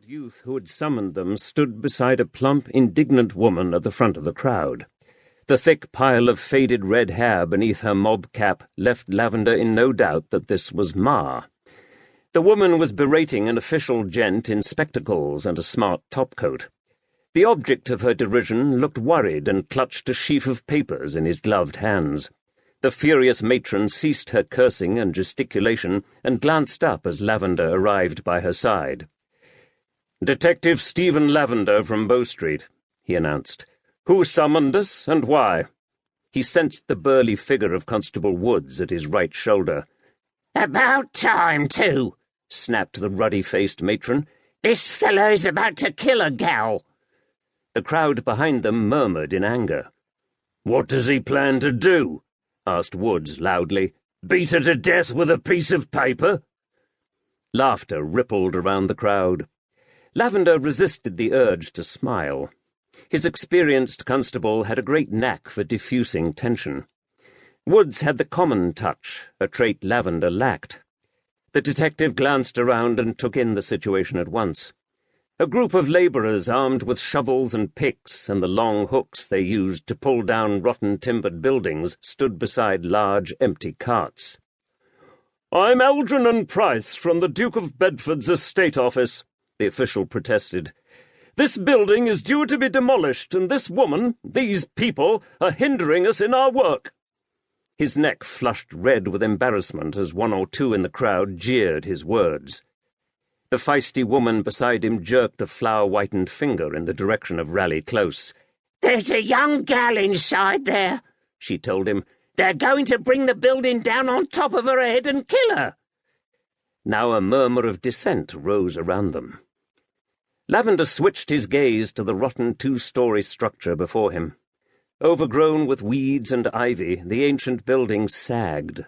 youth who had summoned them stood beside a plump, indignant woman at the front of the crowd. The thick pile of faded red hair beneath her mob cap left Lavender in no doubt that this was Ma. The woman was berating an official gent in spectacles and a smart topcoat. The object of her derision looked worried and clutched a sheaf of papers in his gloved hands. The furious matron ceased her cursing and gesticulation and glanced up as Lavender arrived by her side. "Detective Stephen Lavender from Bow Street," he announced. "Who summoned us, and why?" He sensed the burly figure of Constable Woods at his right shoulder. "About time, too," snapped the ruddy-faced matron. "This fellow's about to kill a gal." The crowd behind them murmured in anger. "What does he plan to do?" asked Woods loudly. "Beat her to death with a piece of paper?" Laughter rippled around the crowd. Lavender resisted the urge to smile. His experienced constable had a great knack for diffusing tension. Woods had the common touch, a trait Lavender lacked. The detective glanced around and took in the situation at once. A group of labourers armed with shovels and picks and the long hooks they used to pull down rotten timbered buildings stood beside large, empty carts. "I'm Algernon Price from the Duke of Bedford's estate office," the official protested. "This building is due to be demolished, and this woman, these people, are hindering us in our work." His neck flushed red with embarrassment as one or two in the crowd jeered his words. The feisty woman beside him jerked a flour-whitened finger in the direction of Raleigh Close. "There's a young gal inside there," she told him. "They're going to bring the building down on top of her head and kill her." Now a murmur of dissent rose around them. Lavender switched his gaze to the rotten two-story structure before him. Overgrown with weeds and ivy, the ancient building sagged.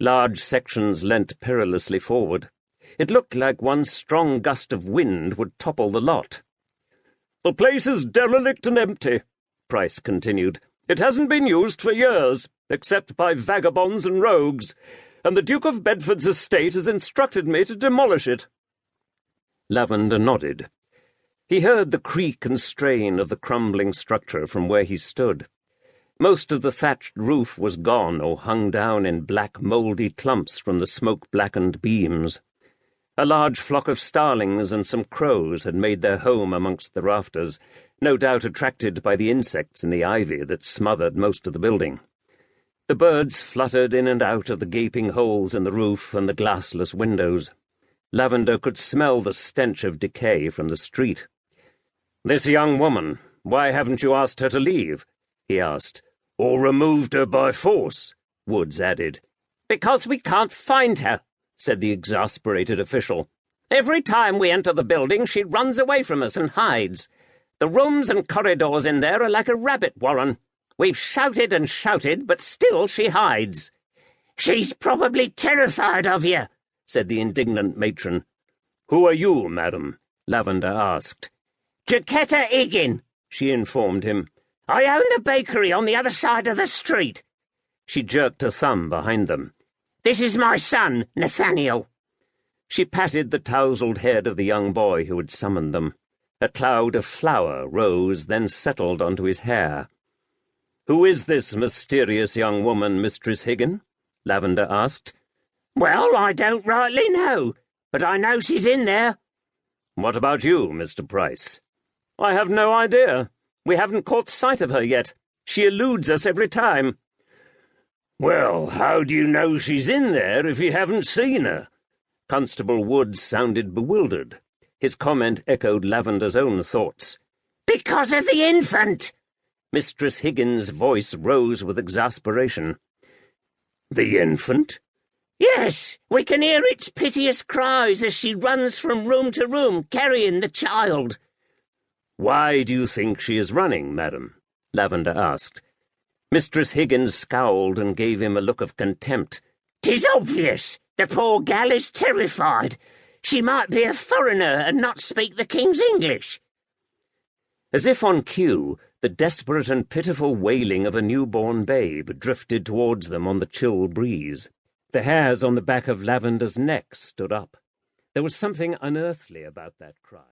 Large sections leant perilously forward. It looked like one strong gust of wind would topple the lot. "The place is derelict and empty," Price continued. "It hasn't been used for years, except by vagabonds and rogues, and the Duke of Bedford's estate has instructed me to demolish it." Lavender nodded. He heard the creak and strain of the crumbling structure from where he stood. Most of the thatched roof was gone or hung down in black mouldy clumps from the smoke-blackened beams. A large flock of starlings and some crows had made their home amongst the rafters, no doubt attracted by the insects in the ivy that smothered most of the building. The birds fluttered in and out of the gaping holes in the roof and the glassless windows. Lavender could smell the stench of decay from the street. "This young woman, why haven't you asked her to leave?" he asked. "Or removed her by force?" Woods added. "Because we can't find her," said the exasperated official. "Every time we enter the building, she runs away from us and hides. The rooms and corridors in there are like a rabbit warren. We've shouted and shouted, but still she hides." "She's probably terrified of you," said the indignant matron. "Who are you, madam?" Lavender asked. "Jaquetta Higgin," she informed him. "I own the bakery on the other side of the street." She jerked a thumb behind them. "This is my son, Nathaniel." She patted the tousled head of the young boy who had summoned them. A cloud of flour rose, then settled onto his hair. "Who is this mysterious young woman, Mistress Higgin?" Lavender asked. "Well, I don't rightly know, but I know she's in there." "What about you, Mr. Price?" "I have no idea. We haven't caught sight of her yet. She eludes us every time." "Well, how do you know she's in there if you haven't seen her?" Constable Woods sounded bewildered. His comment echoed Lavender's own thoughts. "Because of the infant!" Mistress Higgin's voice rose with exasperation. "The infant?" "Yes, we can hear its piteous cries as she runs from room to room, carrying the child." "Why do you think she is running, madam?" Lavender asked. Mistress Higgins scowled and gave him a look of contempt. "'Tis obvious. The poor gal is terrified. She might be a foreigner and not speak the King's English." As if on cue, the desperate and pitiful wailing of a newborn babe drifted towards them on the chill breeze. The hairs on the back of Lavender's neck stood up. There was something unearthly about that cry.